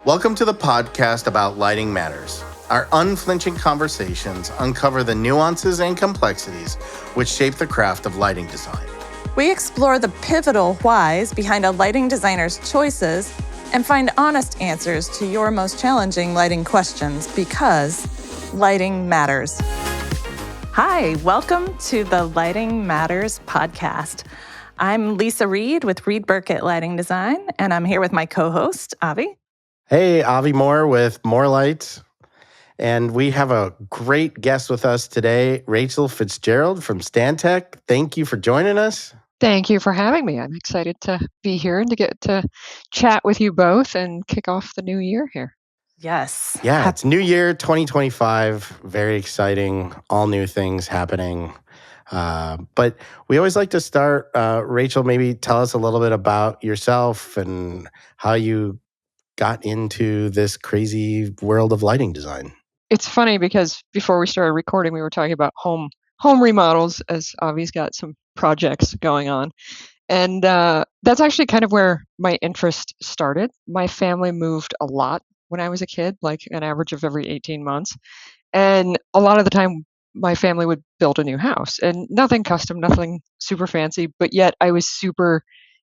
Welcome to the podcast about Lighting Matters. Our unflinching conversations uncover the nuances and complexities which shape the craft of lighting design. We explore the pivotal whys behind a lighting designer's choices and find honest answers to your most challenging lighting questions because lighting matters. Hi, welcome to the Lighting Matters podcast. I'm Lisa Reed with Reed Burkett Lighting Design, and I'm here with my co-host, Avi. Hey, Avi Moore with More Lights. And we have a great guest with us today, Rachel Fitzgerald from Stantec. Thank you for joining us. Thank you for having me. I'm excited to be here and to get to chat with you both and kick off the new year here. Yes. Yeah, it's New Year 2025. Very exciting. All new things happening. But we always like to start, Rachel, maybe tell us a little bit about yourself and how you got into this crazy world of lighting design. It's funny because before we started recording, we were talking about home remodels, as Avi's got some projects going on. And that's actually kind of where my interest started. My family moved a lot when I was a kid, like an average of every 18 months. And a lot of the time, my family would build a new house and nothing custom, nothing super fancy, but yet I was super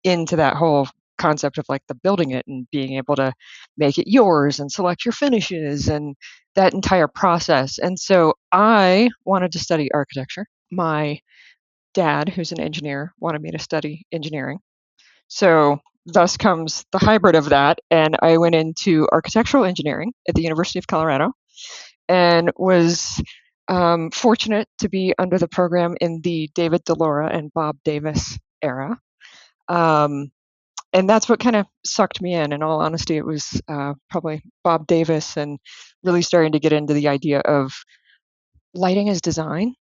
into that whole concept of like the building it and being able to make it yours and select your finishes and that entire process. And so I wanted to study architecture. My dad, who's an engineer, wanted me to study engineering. So thus comes the hybrid of that. And I went into architectural engineering at the University of Colorado and was fortunate to be under the program in the David DeLaura and Bob Davis era. And that's what kind of sucked me in all honesty. It was probably Bob Davis and really starting to get into the idea of lighting as design.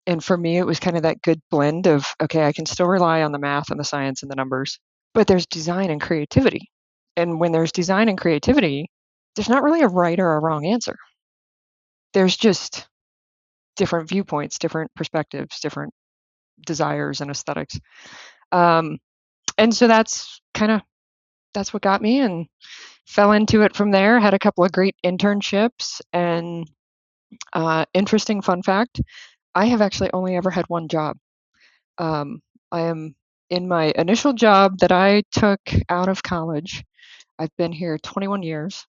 And for me, it was kind of that good blend of, okay, I can still rely on the math and the science and the numbers, but there's design and creativity. And when there's design and creativity, there's not really a right or a wrong answer. There's just different viewpoints, different perspectives, different desires and aesthetics. And so that's what got me and fell into it from there. Had a couple of great internships and interesting fun fact, I have actually only ever had one job. I am in my initial job that I took out of college. I've been here 21 years.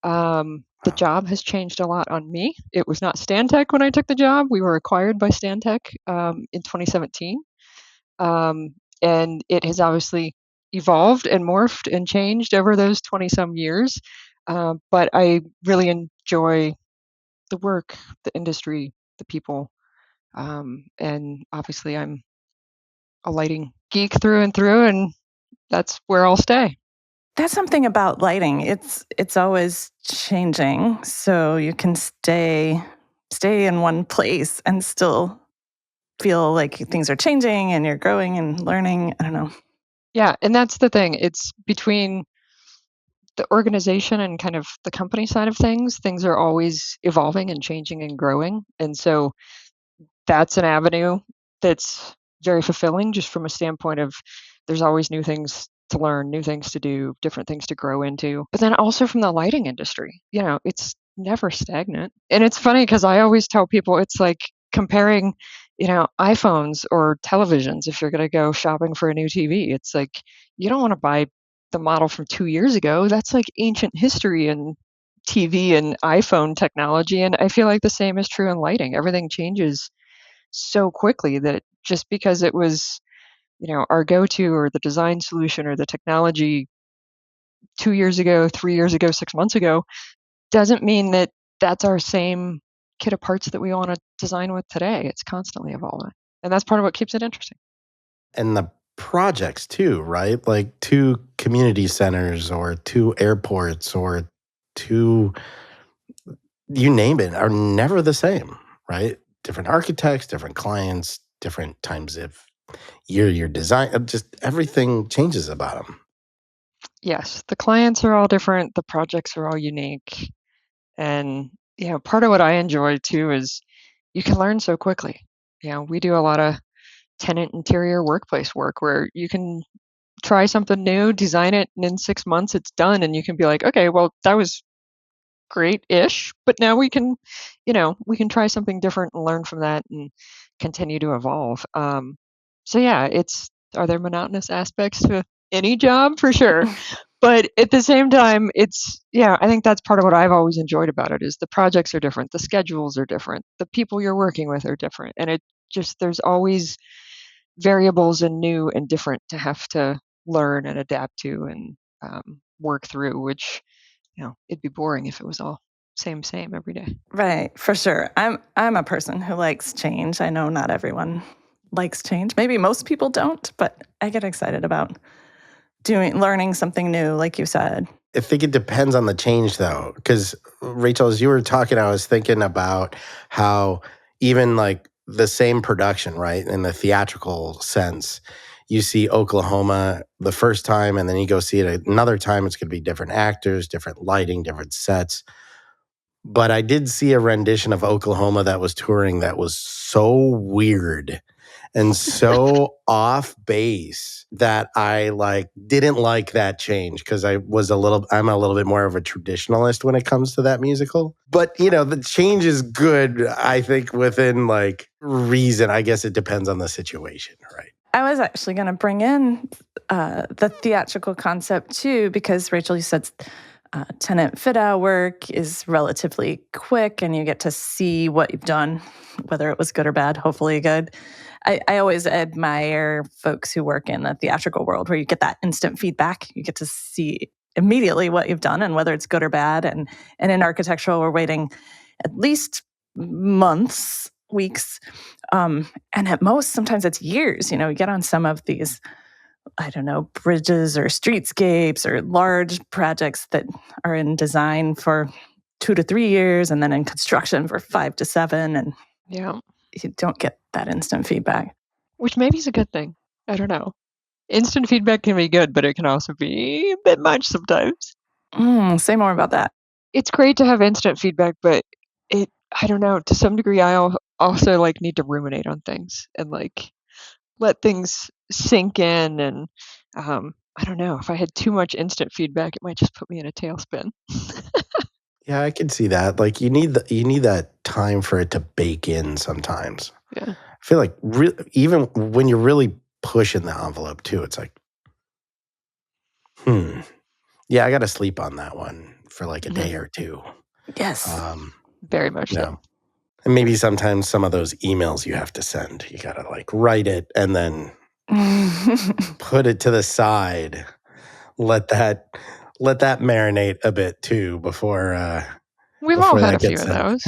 The job has changed a lot on me. It was not Stantec when I took the job. We were acquired by Stantec in 2017. And it has obviously evolved and morphed and changed over those 20-some years. But I really enjoy the work, the industry, the people. And obviously I'm a lighting geek through and through, and that's where I'll stay. That's something about lighting. It's always changing, so you can stay in one place and still feel like things are changing and you're growing and learning. I don't know. Yeah, and that's the thing. It's between the organization and kind of the company side of things. Things are always evolving and changing and growing, and so that's an avenue that's very fulfilling just from a standpoint of there's always new things to learn, new things to do, different things to grow into. But then also from the lighting industry, it's never stagnant. And it's funny because I always tell people it's like comparing, iPhones or televisions. If you're going to go shopping for a new TV, it's like you don't want to buy the model from 2 years ago. That's like ancient history and TV and iPhone technology. And I feel like the same is true in lighting. Everything changes so quickly that just because it was, our go-to or the design solution or the technology 2 years ago, 3 years ago, 6 months ago, doesn't mean that that's our same kit of parts that we want to design with today. It's constantly evolving. And that's part of what keeps it interesting. And the projects too, right? Like 2 community centers or 2 airports or 2, you name it, are never the same, right? Different architects, different clients, different times of year, your design, just everything changes about them. Yes, the clients are all different. The projects are all unique. And, part of what I enjoy too is you can learn so quickly. We do a lot of tenant interior workplace work where you can try something new, design it, and in 6 months it's done, and you can be like, okay, well, that was great-ish, but now we can try something different and learn from that and continue to evolve. So yeah, are there monotonous aspects to any job? For sure. But at the same time, I think that's part of what I've always enjoyed about it is the projects are different, the schedules are different, the people you're working with are different, and there's always variables and new and different to have to learn and adapt to and work through, which it'd be boring if it was all same every day. Right, for sure. I'm a person who likes change. I know not everyone likes change. Maybe most people don't, but I get excited about learning something new, like you said. I think it depends on the change, though, because Rachel, as you were talking, I was thinking about how even like the same production, right, in the theatrical sense, you see Oklahoma the first time, and then you go see it another time. It's going to be different actors, different lighting, different sets. But I did see a rendition of Oklahoma that was touring that was so weird and so off base that I didn't like that change because I'm a little bit more of a traditionalist when it comes to that musical. But the change is good, I think, within reason. I guess it depends on the situation, right? I was actually going to bring in the theatrical concept too, because Rachel, you said tenant fit-out work is relatively quick and you get to see what you've done, whether it was good or bad, hopefully good. I always admire folks who work in the theatrical world where you get that instant feedback. You get to see immediately what you've done and whether it's good or bad. And in architectural, we're waiting at least months, weeks, and at most, sometimes it's years. You get on some of these, I don't know, bridges or streetscapes or large projects that are in design for 2 to 3 years and then in construction for 5 to 7. And yeah, you don't get that instant feedback. Which maybe is a good thing. I don't know. Instant feedback can be good, but it can also be a bit much sometimes. Say more about that. It's great to have instant feedback, but I don't know, to some degree, I also need to ruminate on things and let things sink in. And I don't know, if I had too much instant feedback, it might just put me in a tailspin. Yeah, I can see that. You need that time for it to bake in sometimes. Yeah. I feel like even when you're really pushing the envelope too, it's like, yeah, I got to sleep on that one for a day or two. Yes. Very much so. And maybe sometimes some of those emails you have to send, you got to write it and then put it to the side. Let that marinate a bit too before we've all had a few of those.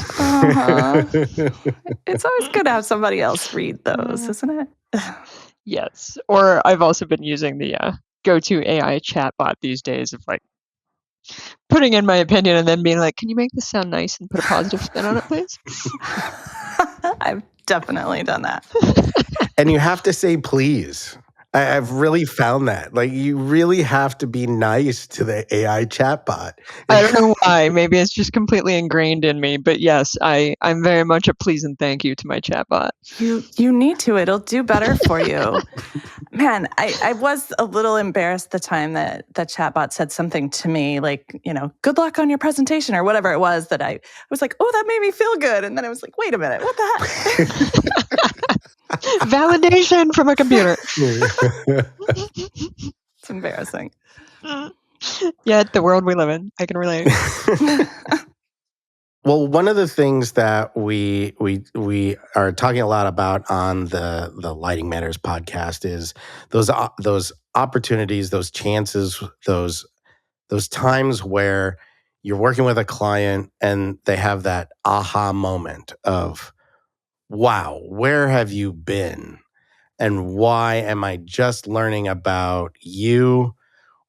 It's always good to have somebody else read those, isn't it? Yes. Or I've also been using the go-to AI chatbot these days of putting in my opinion and then being like, can you make this sound nice and put a positive spin on it, please? I've definitely done that. And you have to say please. I've really found that. You really have to be nice to the AI chatbot. I don't know why. Maybe it's just completely ingrained in me. But yes, I'm very much a please and thank you to my chatbot. You need to. It'll do better for you. Man, I was a little embarrassed the time that the chatbot said something to me good luck on your presentation or whatever it was that I was like, oh, that made me feel good. And then I was like, wait a minute, what the heck? Validation from a computer. It's embarrassing. Yeah, the world we live in. I can relate. Well, one of the things that we are talking a lot about on the Lighting Matters podcast is those opportunities, those chances, those times where you're working with a client and they have that aha moment of, wow, where have you been? And why am I just learning about you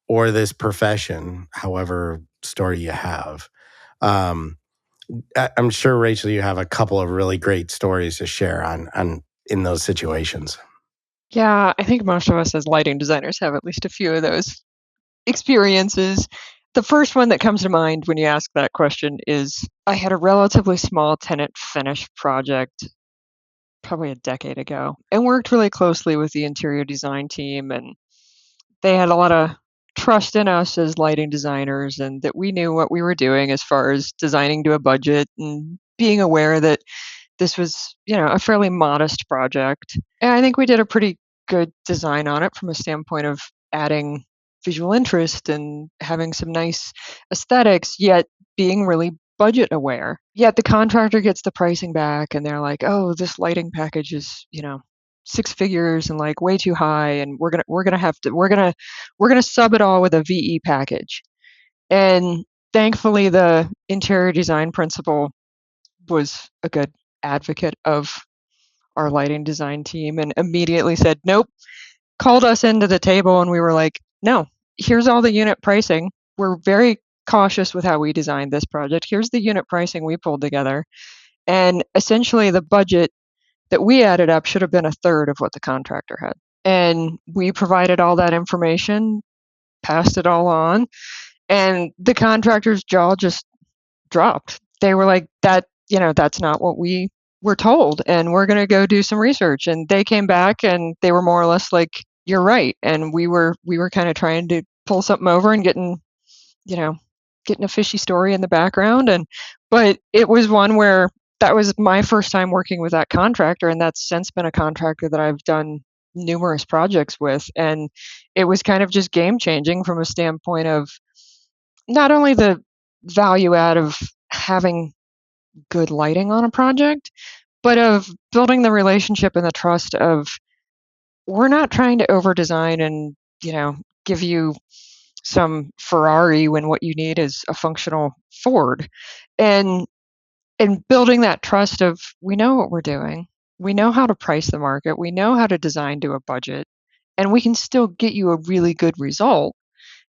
or this profession, however story you have? I'm sure, Rachel, you have a couple of really great stories to share on in those situations. Yeah, I think most of us as lighting designers have at least a few of those experiences. The first one that comes to mind when you ask that question is I had a relatively small tenant finish project probably a decade ago and worked really closely with the interior design team and they had a lot of trust in us as lighting designers, and that we knew what we were doing as far as designing to a budget and being aware that this was, a fairly modest project. And I think we did a pretty good design on it from a standpoint of adding visual interest and having some nice aesthetics, yet being really budget aware. Yet the contractor gets the pricing back and they're like, "Oh, this lighting package is, six figures and like way too high, and we're gonna sub it all with a VE package." And thankfully the interior design principal was a good advocate of our lighting design team and immediately said, "Nope," called us into the table, and we were like, "No, here's all the unit pricing. We're very cautious with how we designed this project. Here's the unit pricing we pulled together." And essentially the budget that we added up should have been a third of what the contractor had. And we provided all that information, passed it all on, and the contractor's jaw just dropped. They were like, that's not what we were told, and we're going to go do some research. And they came back and they were more or less like, "You're right." And we were kind of trying to pull something over and getting a fishy story in the background. But it was one where that was my first time working with that contractor, and that's since been a contractor that I've done numerous projects with. And it was kind of just game changing from a standpoint of not only the value add of having good lighting on a project, but of building the relationship and the trust of, we're not trying to over design and, give you some Ferrari when what you need is a functional Ford. And building that trust of, we know what we're doing. We know how to price the market. We know how to design to a budget, and we can still get you a really good result.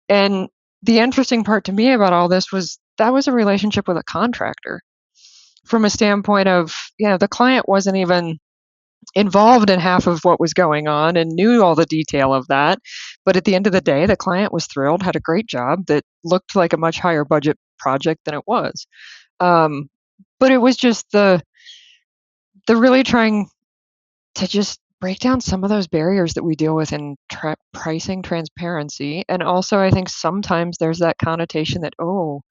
And the interesting part to me about all this was that was a relationship with a contractor from a standpoint of, the client wasn't even involved in half of what was going on and knew all the detail of that. But at the end of the day, the client was thrilled, had a great job that looked like a much higher budget project than it was. But it was just the really trying to just break down some of those barriers that we deal with in pricing transparency. And also, I think sometimes there's that connotation that, oh,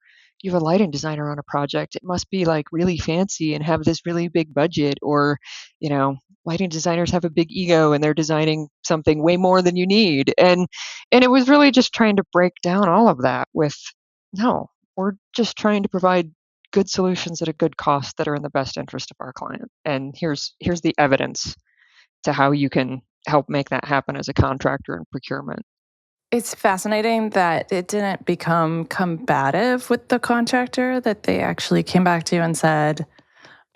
you have a lighting designer on a project, it must be like really fancy and have this really big budget, or, lighting designers have a big ego and they're designing something way more than you need. And it was really just trying to break down all of that with, no, we're just trying to provide good solutions at a good cost that are in the best interest of our client. And here's the evidence to how you can help make that happen as a contractor in procurement. It's fascinating that it didn't become combative with the contractor, that they actually came back to you and said,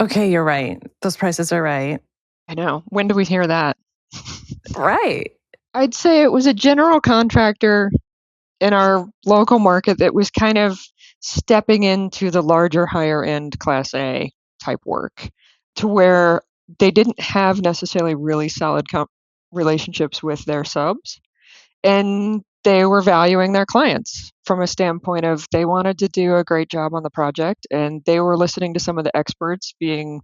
"Okay, you're right. Those prices are right." I know. When do we hear that? Right. I'd say it was a general contractor in our local market that was kind of stepping into the larger, higher end Class A type work, to where they didn't have necessarily really solid relationships with their subs. And they were valuing their clients from a standpoint of, they wanted to do a great job on the project, and they were listening to some of the experts, being,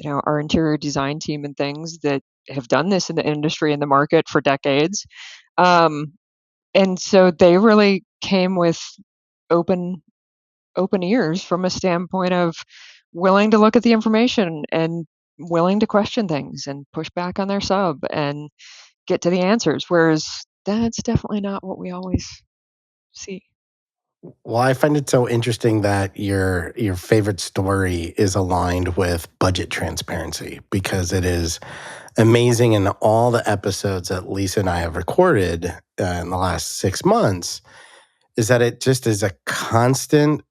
our interior design team and things that have done this in the industry and the market for decades. And so they really came with open ears from a standpoint of willing to look at the information and willing to question things and push back on their sub and get to the answers. Whereas that's definitely not what we always see. Well, I find it so interesting that your favorite story is aligned with budget transparency, because it is amazing in all the episodes that Lisa and I have recorded in the last 6 months, is that it just is a constant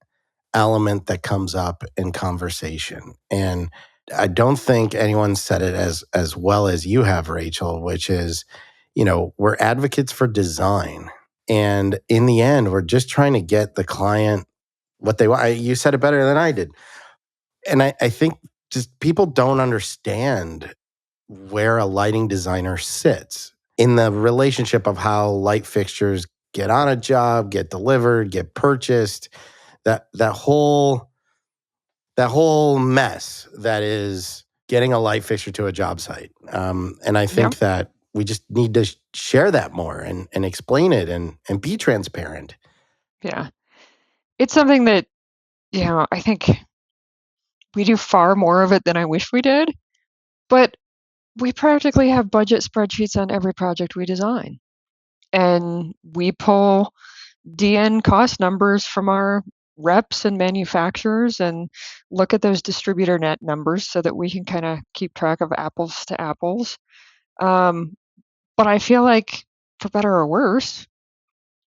element that comes up in conversation. And I don't think anyone said it as well as you have, Rachel, which is, we're advocates for design. And in the end, we're just trying to get the client what they want. You said it better than I did. And I think just people don't understand where a lighting designer sits in the relationship of how light fixtures get on a job, get delivered, get purchased. That whole mess that is getting a light fixture to a job site. And I think Yeah. that we just need to share that more and explain it and be transparent. Yeah. It's something that, I think we do far more of it than I wish we did, but we practically have budget spreadsheets on every project we design. And we pull DN cost numbers from our reps and manufacturers and look at those distributor net numbers so that we can kind of keep track of apples to apples. Um, but I feel like, for better or worse,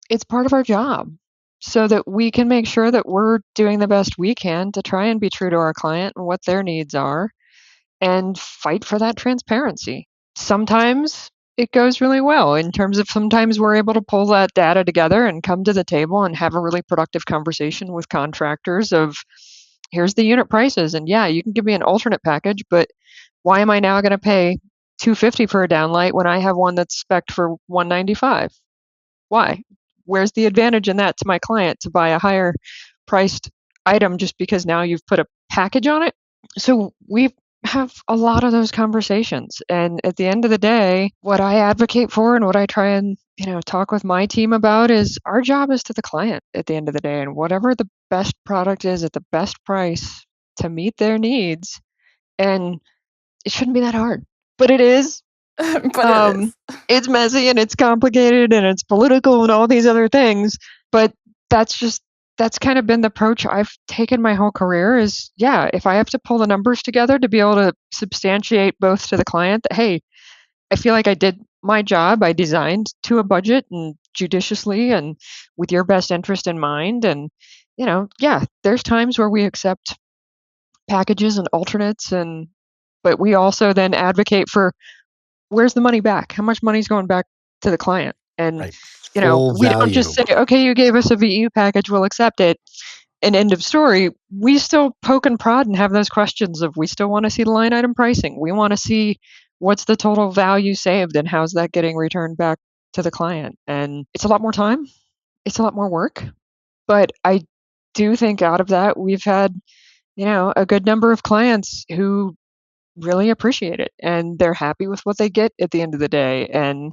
it's part of our job so that we can make sure that we're doing the best we can to try and be true to our client and what their needs are and fight for that transparency. Sometimes it goes really well in terms of sometimes we're able to pull that data together and come to the table and have a really productive conversation with contractors of here's the unit prices, and yeah, you can give me an alternate package, but why am I now going to pay 250 for a downlight when I have one that's spec'd for 195? Why? Where's the advantage in that to my client to buy a higher priced item just because now you've put a package on it? So we have a lot of those conversations. And at the end of the day, what I advocate for and what I try and, talk with my team about is our job is to the client at the end of the day. And whatever the best product is at the best price to meet their needs. And it shouldn't be that hard, but it is. But it is. It's messy and it's complicated and it's political and all these other things. But that's kind of been the approach I've taken my whole career is, yeah, if I have to pull the numbers together to be able to substantiate both to the client that, hey, I feel like I did my job. I designed to a budget and judiciously and with your best interest in mind. And, yeah, there's times where we accept packages and alternates but we also then advocate for where's the money back? How much money is going back to the client? And, Right. Full we don't just value. say, okay, you gave us a VU package, we'll accept it. And end of story. We still poke and prod and have those questions of we still want to see the line item pricing. We want to see what's the total value saved and how's that getting returned back to the client. And it's a lot more time. It's a lot more work. But I do think out of that, we've had, a good number of clients who really appreciate it and they're happy with what they get at the end of the day. And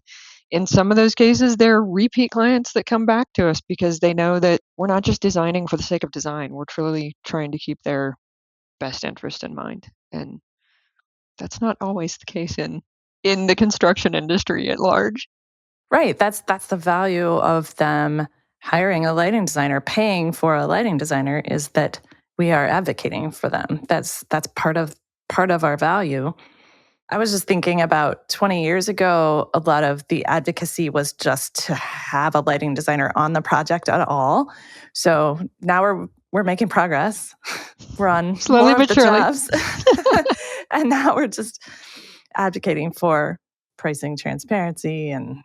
in some of those cases, they're repeat clients that come back to us because they know that we're not just designing for the sake of design. We're truly trying to keep their best interest in mind. And that's not always the case in the construction industry at large. Right. That's the value of them hiring a lighting designer, paying for a lighting designer is that we are advocating for them. That's part of our value. I was just thinking about 20 years ago, a lot of the advocacy was just to have a lighting designer on the project at all. So now we're making progress. We're on Slowly more of but the surely. jobs. And now we're just advocating for pricing transparency and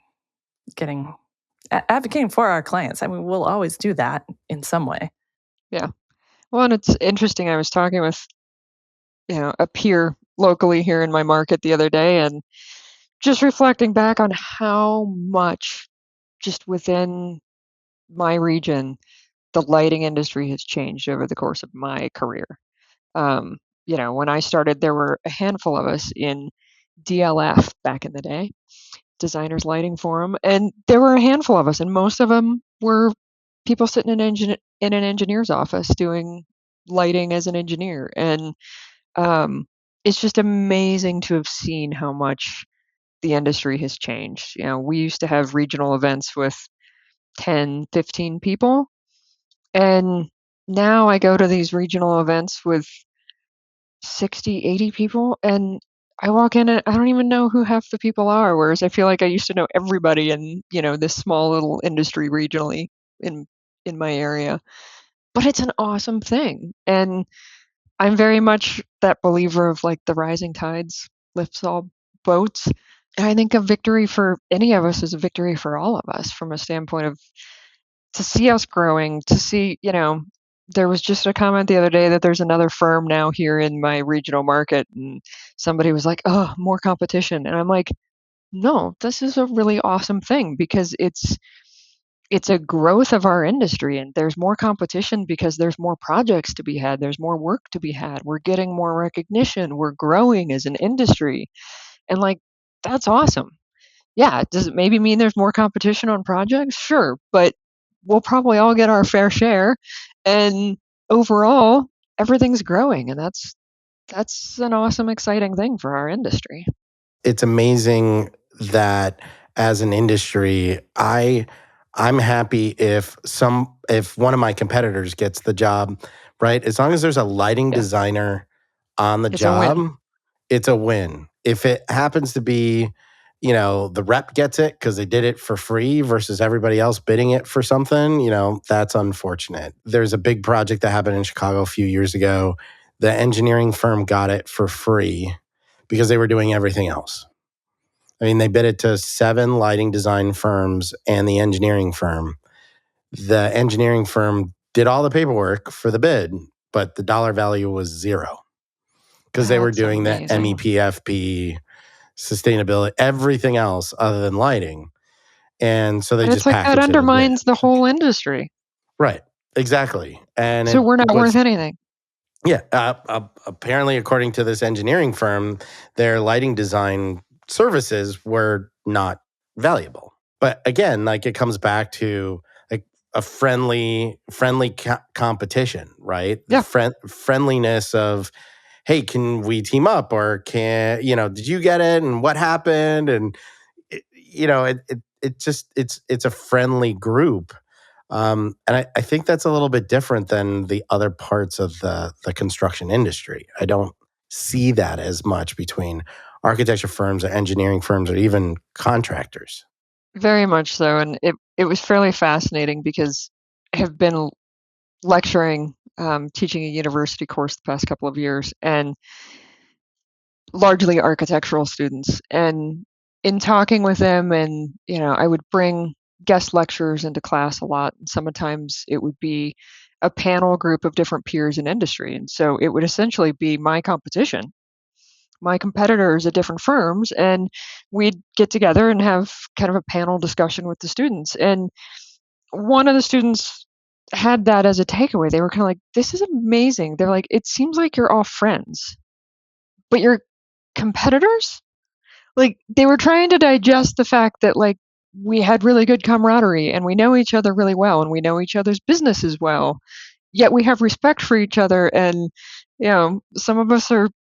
advocating for our clients. I mean, we'll always do that in some way. Yeah. Well, and it's interesting. I was talking with, a peer locally here in my market the other day and just reflecting back on how much just within my region the lighting industry has changed over the course of my career. When I started, there were a handful of us in DLF back in the day, Designers Lighting Forum, and there were a handful of us, and most of them were people sitting in an engineer's office doing lighting as an engineer. And it's just amazing to have seen how much the industry has changed. We used to have regional events with 10, 15 people. And now I go to these regional events with 60, 80 people, and I walk in and I don't even know who half the people are. Whereas I feel like I used to know everybody in, this small little industry regionally in my area. But it's an awesome thing. And I'm very much that believer of like the rising tides lifts all boats. And I think a victory for any of us is a victory for all of us from a standpoint of to see us growing, to see, there was just a comment the other day that there's another firm now here in my regional market, and somebody was like, "Oh, more competition." And I'm like, "No, this is a really awesome thing because it's a growth of our industry and there's more competition because there's more projects to be had, there's more work to be had. We're getting more recognition, we're growing as an industry." And like that's awesome. Yeah, does it maybe mean there's more competition on projects? Sure, but we'll probably all get our fair share. And overall, everything's growing, and that's an awesome, exciting thing for our industry. It's amazing that as an industry, I'm happy if one of my competitors gets the job, right? As long as there's a lighting Yeah, designer on the it's a win. job, it's a win. If it happens to be, the rep gets it because they did it for free versus everybody else bidding it for something, that's unfortunate. There's a big project that happened in Chicago a few years ago. The engineering firm got it for free because they were doing everything else. I mean, they bid it to 7 lighting design firms and the engineering firm. The engineering firm did all the paperwork for the bid, but the dollar value was zero because they were That's doing the amazing. MEPFP, sustainability, everything else other than lighting. And so they And it's just like that packaged it and bid undermines the it. whole industry. Right. Exactly. And So it we're not worth was, anything. yeah, apparently, according to this engineering firm, their lighting design services were not valuable. But again, like it comes back to like a friendly competition, right? The Yeah. friendliness of, hey, can we team up, or did you get it, and what happened, and it's a friendly group. And I think that's a little bit different than the other parts of the construction industry. I don't see that as much between architecture firms or engineering firms or even contractors. Very much so. And it was fairly fascinating because I have been lecturing, teaching a university course the past couple of years, and largely architectural students. And in talking with them, and I would bring guest lecturers into class a lot. And sometimes it would be a panel group of different peers in industry. And so it would essentially be my competition, my competitors at different firms, and we'd get together and have kind of a panel discussion with the students. And one of the students had that as a takeaway. They were kind of like, this is amazing. They're like, it seems like you're all friends, but you're competitors? Like, they were trying to digest the fact that, like, we had really good camaraderie and we know each other really well and we know each other's businesses well, yet we have respect for each other. And some of us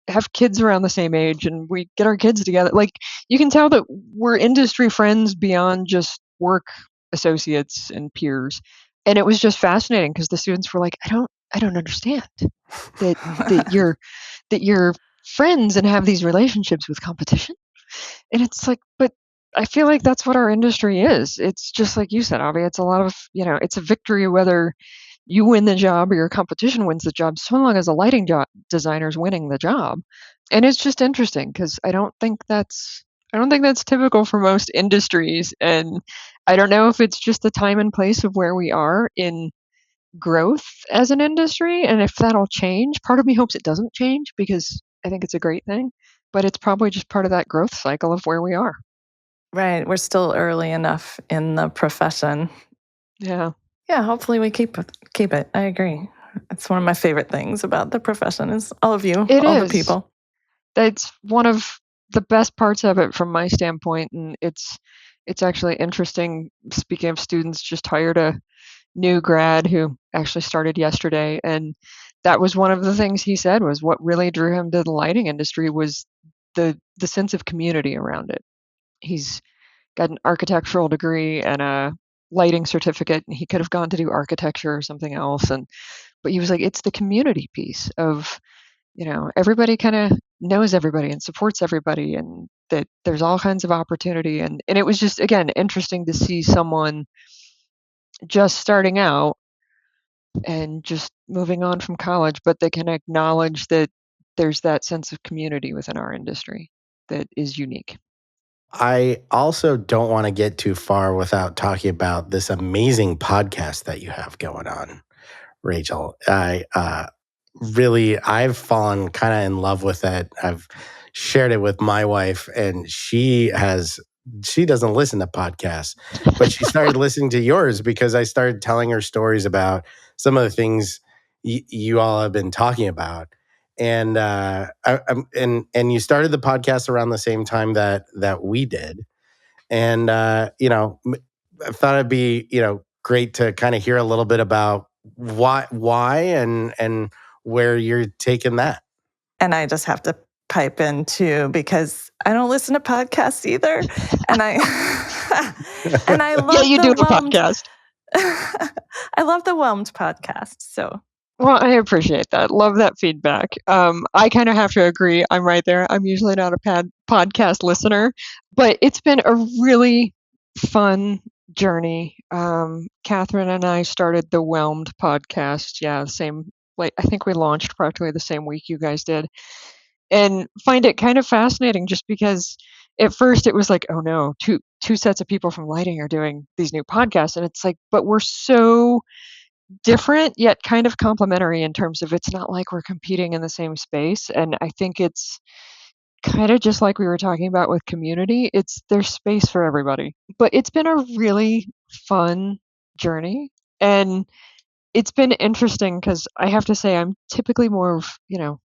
have kids around the same age and we get our kids together. Like, you can tell that we're industry friends beyond just work associates and peers. And it was just fascinating because the students were like, I don't understand that that you're friends and have these relationships with competition. And it's like, but I feel like that's what our industry is. It's just like you said, Avi. It's a lot of, it's a victory whether you win the job or your competition wins the job, so long as a lighting designer's winning the job. And it's just interesting because I don't think that's typical for most industries. And I don't know if it's just the time and place of where we are in growth as an industry and if that'll change. Part of me hopes it doesn't change because I think it's a great thing, but it's probably just part of that growth cycle of where we are. Right. We're still early enough in the profession. Yeah, Yeah, hopefully we keep it. I agree. It's one of my favorite things about the profession is all of you, it all the is. people. That's one of the best parts of it from my standpoint, and it's actually interesting. Speaking of students, just hired a new grad who actually started yesterday, and that was one of the things he said was what really drew him to the lighting industry was the sense of community around it. He's got an architectural degree and a lighting certificate, and he could have gone to do architecture or something else. And but he was like, it's the community piece of everybody kind of knows everybody and supports everybody, and that there's all kinds of opportunity. And it was just again interesting to see someone just starting out and just moving on from college, but they can acknowledge that there's that sense of community within our industry that is unique. I also don't want to get too far without talking about this amazing podcast that you have going on, Rachel. I've fallen kind of in love with it. I've shared it with my wife, and she doesn't listen to podcasts, but she started listening to yours because I started telling her stories about some of the things you all have been talking about. And and you started the podcast around the same time that we did, And, I thought it'd be, great to kind of hear a little bit about why and where you're taking that. And I just have to pipe in too, because I don't listen to podcasts either. And I and I love you the do a Whelmed. podcast. I love the Whelmed podcast. So Well, I appreciate that. Love that feedback. I kind of have to agree. I'm right there. I'm usually not a podcast listener, but it's been a really fun journey. Catherine and I started the Whelmed podcast. Yeah, same. Like I think we launched practically the same week you guys did, and find it kind of fascinating just because at first it was like, oh no, two sets of people from lighting are doing these new podcasts, and it's like, but we're so different yet kind of complementary in terms of it's not like we're competing in the same space. And I think it's kind of just like we were talking about with community, there's space for everybody. But it's been a really fun journey, and it's been interesting because I have to say I'm typically more of,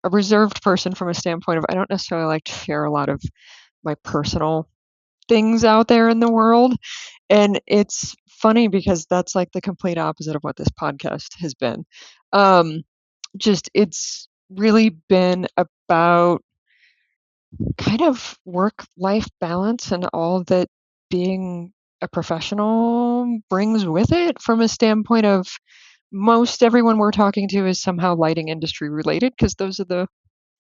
a reserved person from a standpoint of I don't necessarily like to share a lot of my personal things out there in the world. And it's funny because that's like the complete opposite of what this podcast has been. Just it's really been about kind of work-life balance and all that being a professional brings with it, from a standpoint of most everyone we're talking to is somehow lighting industry related because those are the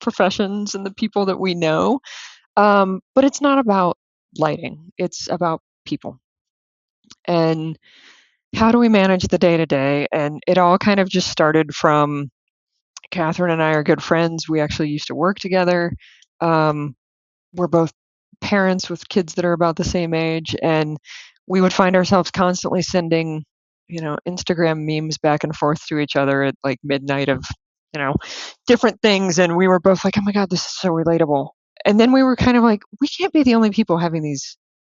professions and the people that we know. But it's not about lighting, it's about people. And how do we manage the day to day? And it all kind of just started from Catherine and I are good friends. We actually used to work together. We're both parents with kids that are about the same age, and we would find ourselves constantly sending, Instagram memes back and forth to each other at like midnight of, different things. And we were both like, oh my God, this is so relatable. And then we were kind of like, we can't be the only people having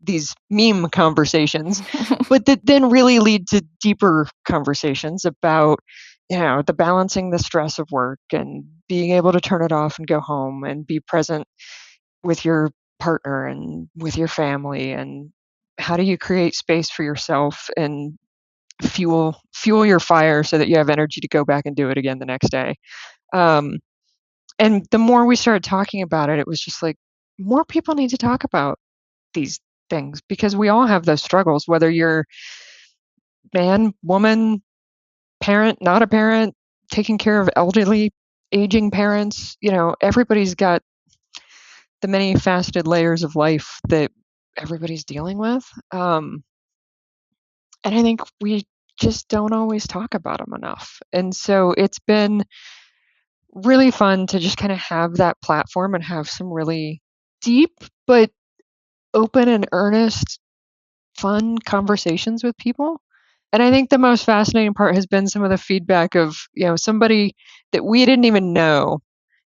these meme conversations, but that then really lead to deeper conversations about, the balancing the stress of work and being able to turn it off and go home and be present with your partner and with your family, and how do you create space for yourself and fuel your fire so that you have energy to go back and do it again the next day. And the more we started talking about it, it was just like more people need to talk about these things because we all have those struggles, whether you're man, woman, parent, not a parent, taking care of elderly, aging parents. Everybody's got the many faceted layers of life that everybody's dealing with. And I think we just don't always talk about them enough. And so it's been really fun to just kind of have that platform and have some really deep but open and earnest, fun conversations with people. And I think the most fascinating part has been some of the feedback of, somebody that we didn't even know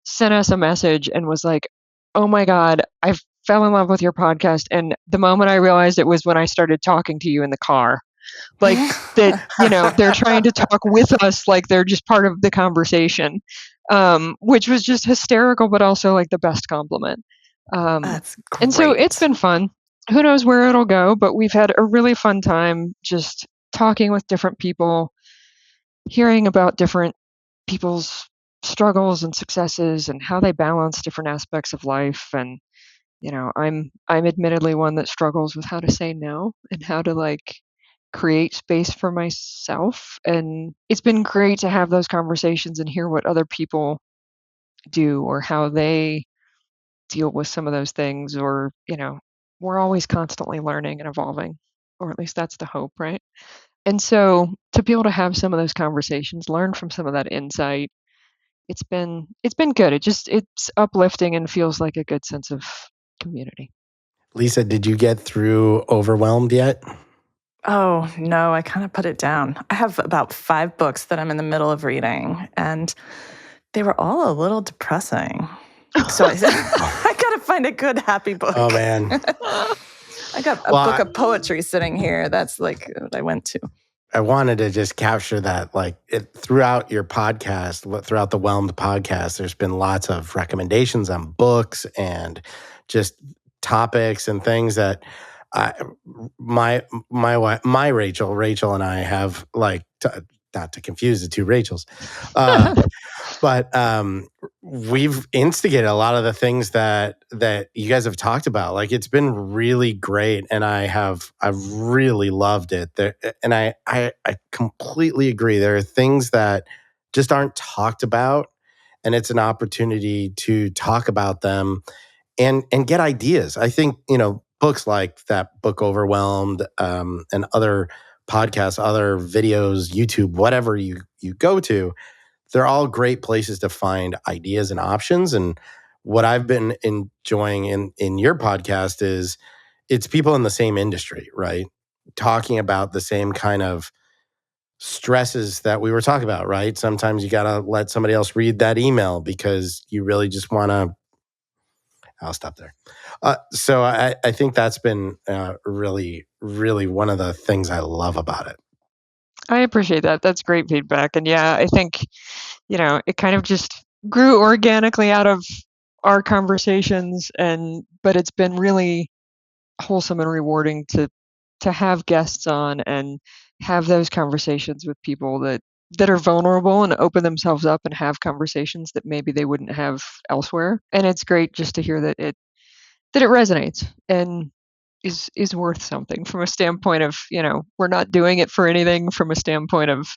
sent us a message and was like, oh my God, I fell in love with your podcast. And the moment I realized it was when I started talking to you in the car. Like that, they're trying to talk with us like they're just part of the conversation, which was just hysterical, but also like the best compliment. that's great. And so it's been fun. Who knows where it'll go, but we've had a really fun time just talking with different people, hearing about different people's struggles and successes and how they balance different aspects of life. And I'm admittedly one that struggles with how to say no and how to like create space for myself. And it's been great to have those conversations and hear what other people do or how they deal with some of those things. Or we're always constantly learning and evolving, or at least that's the hope, right? And so to be able to have some of those conversations, learn from some of that insight, it's been good. It's uplifting and feels like a good sense of community. Lisa, did you get through Overwhelmed yet? Oh, no, I kind of put it down. I have about 5 books that I'm in the middle of reading, and they were all a little depressing. So I got to find a good, happy book. Oh, man. I got a book of poetry sitting here. That's like what I went to. I wanted to just capture that, like throughout your podcast, throughout the Whelmed podcast, there's been lots of recommendations on books and just topics and things that My Rachel and I have not to confuse the two Rachels, but we've instigated a lot of the things that you guys have talked about. Like, it's been really great, and I've really loved it. And I completely agree. There are things that just aren't talked about, and it's an opportunity to talk about them and get ideas. I think, books like that book Overwhelmed, and other podcasts, other videos, YouTube, whatever you go to, they're all great places to find ideas and options. And what I've been enjoying in your podcast is it's people in the same industry, right? Talking about the same kind of stresses that we were talking about, right? Sometimes you got to let somebody else read that email because you really just want to. I'll stop there. So I think that's been really, really one of the things I love about it. I appreciate that. That's great feedback. And yeah, I think, it kind of just grew organically out of our conversations, but it's been really wholesome and rewarding to have guests on and have those conversations with people that are vulnerable and open themselves up and have conversations that maybe they wouldn't have elsewhere. And it's great just to hear that it resonates and is worth something from a standpoint of, we're not doing it for anything, from a standpoint of,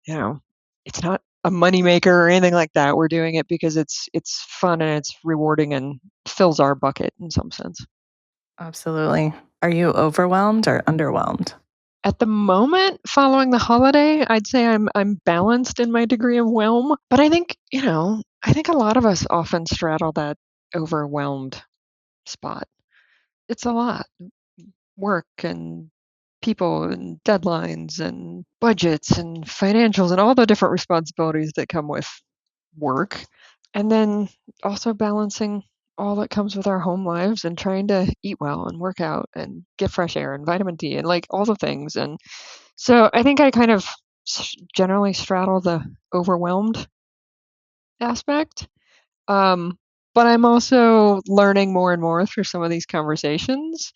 it's not a moneymaker or anything like that. We're doing it because it's fun and it's rewarding and fills our bucket in some sense. Absolutely. Are you overwhelmed or underwhelmed? At the moment, following the holiday, I'd say I'm balanced in my degree of whelm. But I think, I think a lot of us often straddle that overwhelmed spot. It's a lot. Work and people and deadlines and budgets and financials and all the different responsibilities that come with work. And then also balancing all that comes with our home lives and trying to eat well and work out and get fresh air and vitamin D and like all the things. And so I think I kind of generally straddle the overwhelmed aspect. But I'm also learning more and more through some of these conversations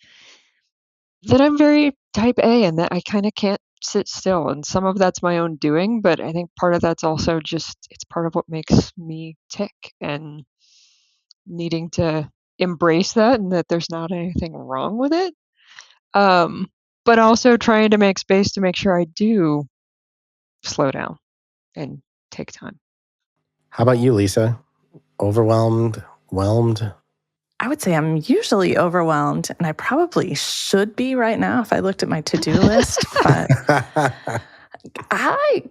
that I'm very type A and that I kind of can't sit still. And some of that's my own doing, but I think part of that's also just, it's part of what makes me tick and needing to embrace that and that there's not anything wrong with it. But also trying to make space to make sure I do slow down and take time. How about you, Lisa? Overwhelmed, whelmed? I would say I'm usually overwhelmed, and I probably should be right now if I looked at my to-do list. But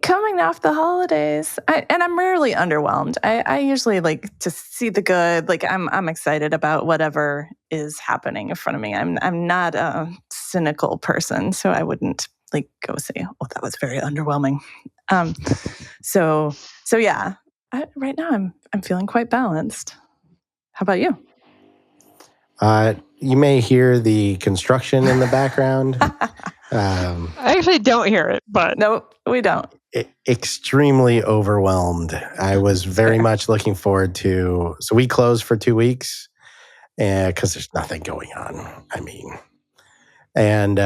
coming off the holidays, and I'm rarely underwhelmed. I usually like to see the good. Like I'm excited about whatever is happening in front of me. I'm not a cynical person, so I wouldn't like go say, "Oh, that was very underwhelming." So yeah. Right now I'm feeling quite balanced. How about you? You may hear the construction in the background. I actually don't hear it, but Nope, we don't. Extremely overwhelmed. I was very much looking forward to. So we closed for 2 weeks, because there's nothing going on. I mean, and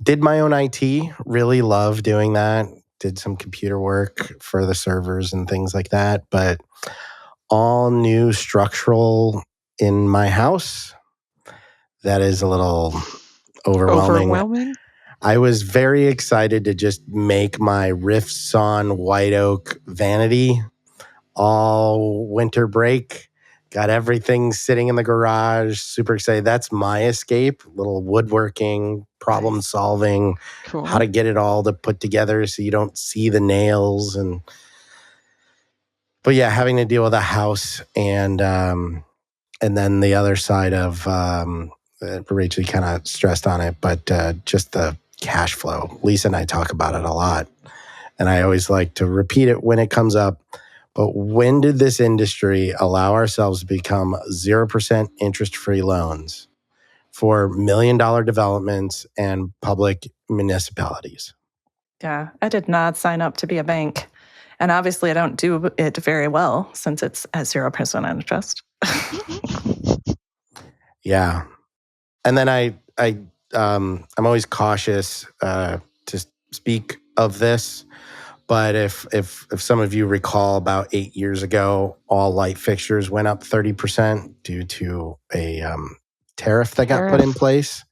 did my own IT. Really love doing that. Did some computer work for the servers and things like that. But all new structural in my house. That is a little overwhelming. I was very excited to just make my Rift Sawn white oak vanity all winter break. Got everything sitting in the garage. Super excited. That's my escape. Little woodworking, problem solving, cool. How to get it all to put together so you don't see the nails. But yeah, having to deal with a house and then the other side of Rachel kind of stressed on it, but just the cash flow. Lisa and I talk about it a lot, and I always like to repeat it when it comes up. But when did this industry allow ourselves to become 0% interest-free loans for $1 million developments and public municipalities? Yeah, I did not sign up to be a bank. And obviously, I don't do it very well since it's at 0% interest. Yeah. And then I'm always cautious to speak of this, but if some of you recall, about 8 years ago, all light fixtures went up 30% due to a tariff that got put in place.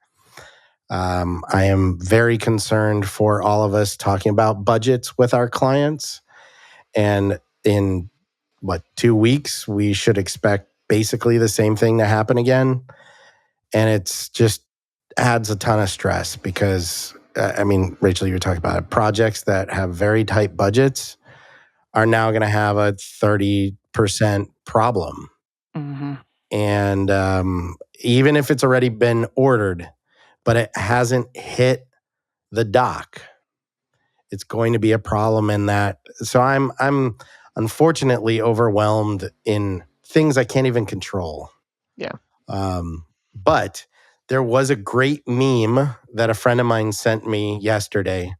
I am very concerned for all of us talking about budgets with our clients, and in 2 weeks we should expect basically the same thing to happen again. And it's just adds a ton of stress because, Rachel, you were talking about it. Projects that have very tight budgets are now going to have a 30% problem. Mm-hmm. And even if it's already been ordered, but it hasn't hit the dock, it's going to be a problem in that. So I'm unfortunately overwhelmed in things I can't even control. Yeah. But there was a great meme that a friend of mine sent me yesterday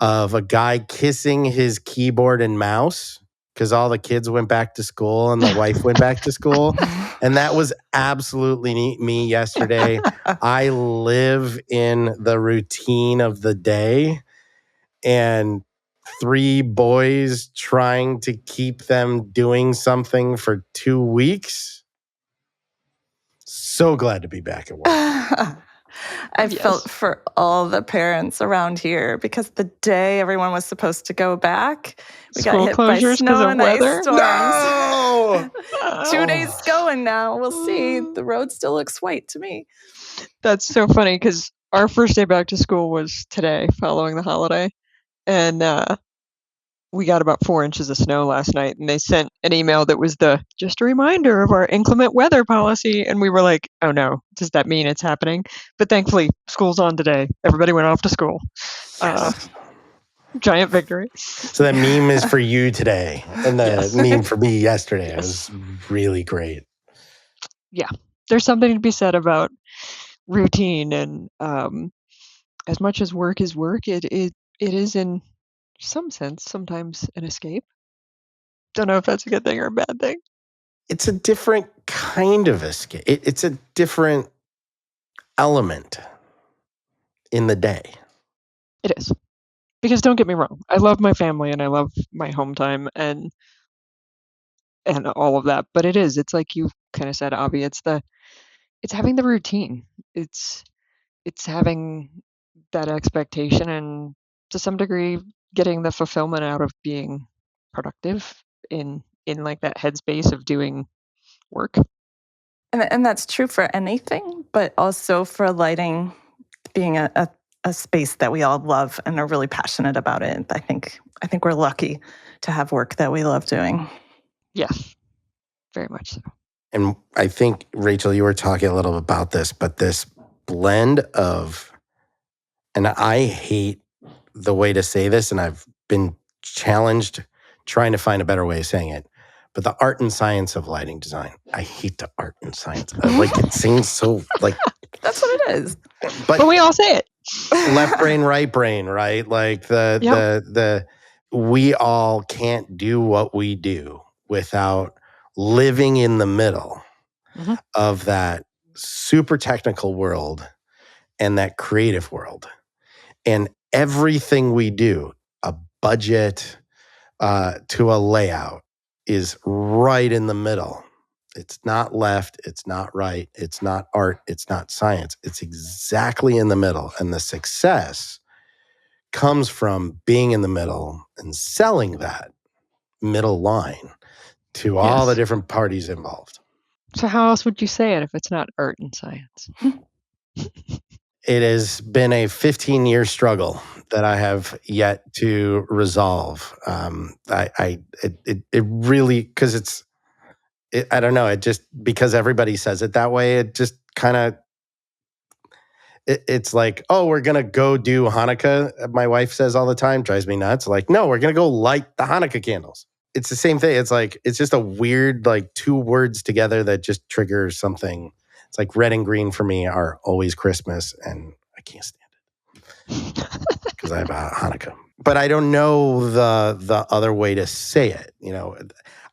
of a guy kissing his keyboard and mouse because all the kids went back to school and the wife went back to school. And that was absolutely me yesterday. I live in the routine of the day, and 3 boys trying to keep them doing something for 2 weeks. So glad to be back at work. I felt for all the parents around here because the day everyone was supposed to go back, we got hit by snow and ice storms. No! 2 days going now. We'll see. The road still looks white to me. That's so funny because our first day back to school was today, following the holiday, and we got about 4 inches of snow last night, and they sent an email that was just a reminder of our inclement weather policy, and we were like, oh no, does that mean it's happening? But thankfully, school's on today. Everybody went off to school. Yes. Giant victory. So that meme is for you today, and the meme for me yesterday. It was really great. Yeah, there's something to be said about routine, and as much as work is work, it is in some sense sometimes an escape. Don't know if that's a good thing or a bad thing. It's a different kind of escape. It's a different element in the day. It is. Because don't get me wrong, I love my family and I love my home time and all of that, but it's like you kind of said, Avi, it's having the routine. It's having that expectation and to some degree getting the fulfillment out of being productive in like that headspace of doing work. And that's true for anything, but also for lighting being a space that we all love and are really passionate about it. I think we're lucky to have work that we love doing. Yes, very much so. And I think, Rachel, you were talking a little about this, but this blend of, and I hate the way to say this, and I've been challenged trying to find a better way of saying it, but the art and science of lighting design. I hate the art and science. Like, it seems so like... That's what it is. But we all say it. Left brain, right brain, right? Like we all can't do what we do without living in the middle of that super technical world and that creative world. And everything we do, a budget to a layout, is right in the middle. It's not left, it's not right, it's not art, it's not science. It's exactly in the middle. And the success comes from being in the middle and selling that middle line to all the different parties involved. So how else would you say it if it's not art and science? It has been a 15-year struggle that I have yet to resolve. It really, because I don't know, it just, because everybody says it that way, it just kind of, it's like, oh, we're going to go do Hanukkah. My wife says all the time, drives me nuts. Like, no, we're going to go light the Hanukkah candles. It's the same thing. It's like, it's just a weird, like, 2 words together that just trigger something. It's like red and green for me are always Christmas, and I can't stand it because I have a Hanukkah. But I don't know the other way to say it. You know,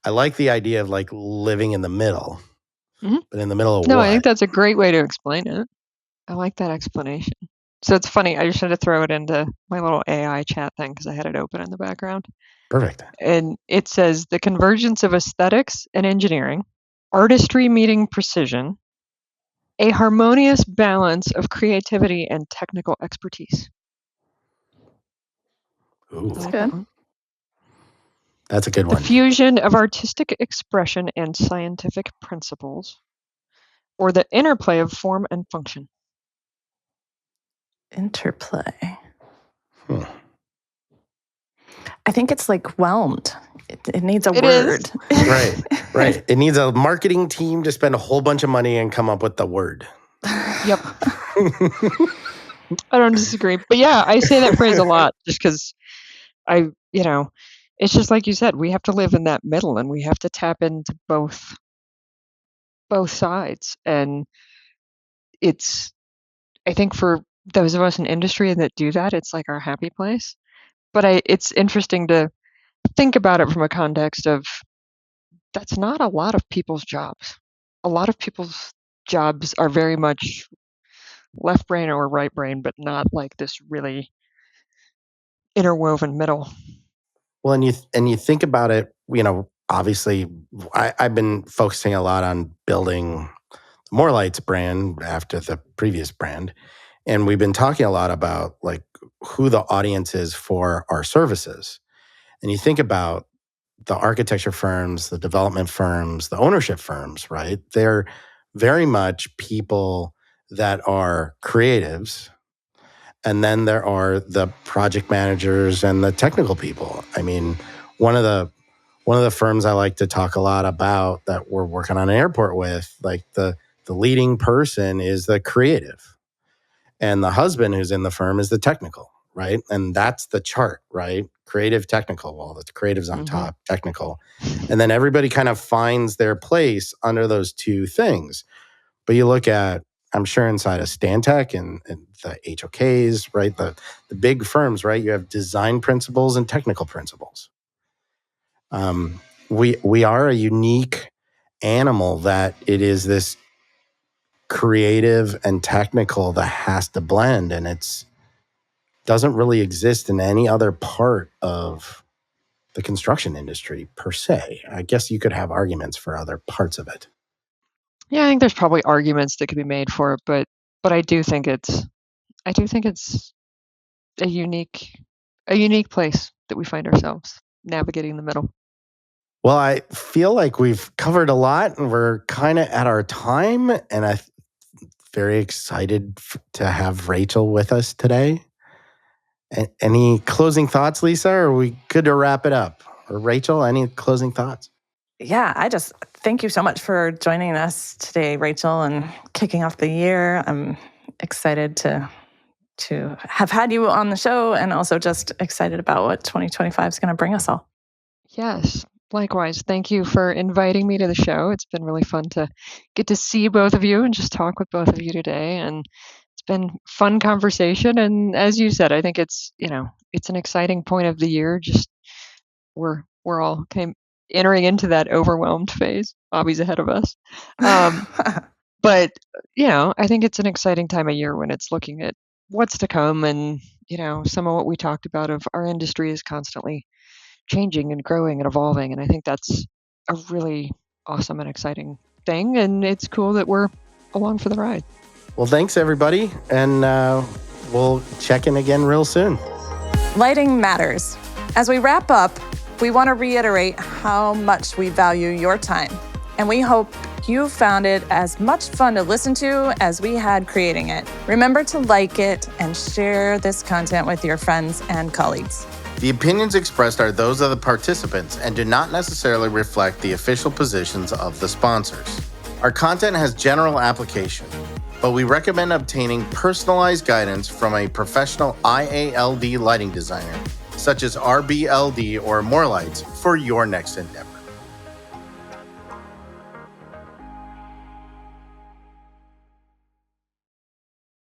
I like the idea of like living in the middle, but in the middle of what? No, I think that's a great way to explain it. I like that explanation. So it's funny. I just had to throw it into my little AI chat thing because I had it open in the background. Perfect. And it says the convergence of aesthetics and engineering, artistry meeting precision, a harmonious balance of creativity and technical expertise. Ooh, I like good. that one. that's a good The one. fusion of artistic expression and scientific principles, or the interplay of form and function. Interplay. Hmm. I think it's like whelmed. It needs a It word. Right. It needs a marketing team to spend a whole bunch of money and come up with the word. Yep. I don't disagree. But yeah, I say that phrase a lot just because it's just like you said, we have to live in that middle and we have to tap into both sides. And I think for those of us in industry that do that, it's like our happy place. But it's interesting to think about it from a context of that's not a lot of people's jobs. A lot of people's jobs are very much left brain or right brain, but not like this really interwoven middle. Well, and you think about it, obviously, I've been focusing a lot on building the More Lights brand after the previous brand. And we've been talking a lot about like who the audience is for our services. And you think about the architecture firms, the development firms, the ownership firms, right? They're very much people that are creatives. And then there are the project managers and the technical people. I mean, one of the firms I like to talk a lot about that we're working on an airport with, like the leading person is the creative. And the husband who's in the firm is the technical, right? And that's the chart, right? Creative, technical. Well, the creative's on top, technical. And then everybody kind of finds their place under those two things. But you look at, I'm sure inside of Stantec and the HOKs, right? The big firms, right? You have design principles and technical principles. We are a unique animal that it is this creative and technical that has to blend, and it's doesn't really exist in any other part of the construction industry per se. I guess you could have arguments for other parts of it. Yeah, I think there's probably arguments that could be made for it, but I do think it's a unique place that we find ourselves navigating the middle. Well, I feel like we've covered a lot and we're kind of at our time, and I'm very excited to have Rachel with us today. Any closing thoughts, Lisa? Or are we good to wrap it up? Or Rachel, any closing thoughts? Yeah, I just thank you so much for joining us today, Rachel, and kicking off the year. I'm excited to have had you on the show and also just excited about what 2025 is going to bring us all. Yes, likewise. Thank you for inviting me to the show. It's been really fun to get to see both of you and just talk with both of you today. And it's been fun conversation. And as you said, I think it's an exciting point of the year. Just we're all entering into that overwhelmed phase. Bobby's ahead of us. But, I think it's an exciting time of year when it's looking at what's to come and, some of what we talked about of our industry is constantly changing and growing and evolving. And I think that's a really awesome and exciting thing. And it's cool that we're along for the ride. Well, thanks, everybody. And we'll check in again real soon. Lighting matters. As we wrap up, we want to reiterate how much we value your time. And we hope you found it as much fun to listen to as we had creating it. Remember to like it and share this content with your friends and colleagues. The opinions expressed are those of the participants and do not necessarily reflect the official positions of the sponsors. Our content has general application, but we recommend obtaining personalized guidance from a professional IALD lighting designer, such as RBLD or More Lights, for your next endeavor.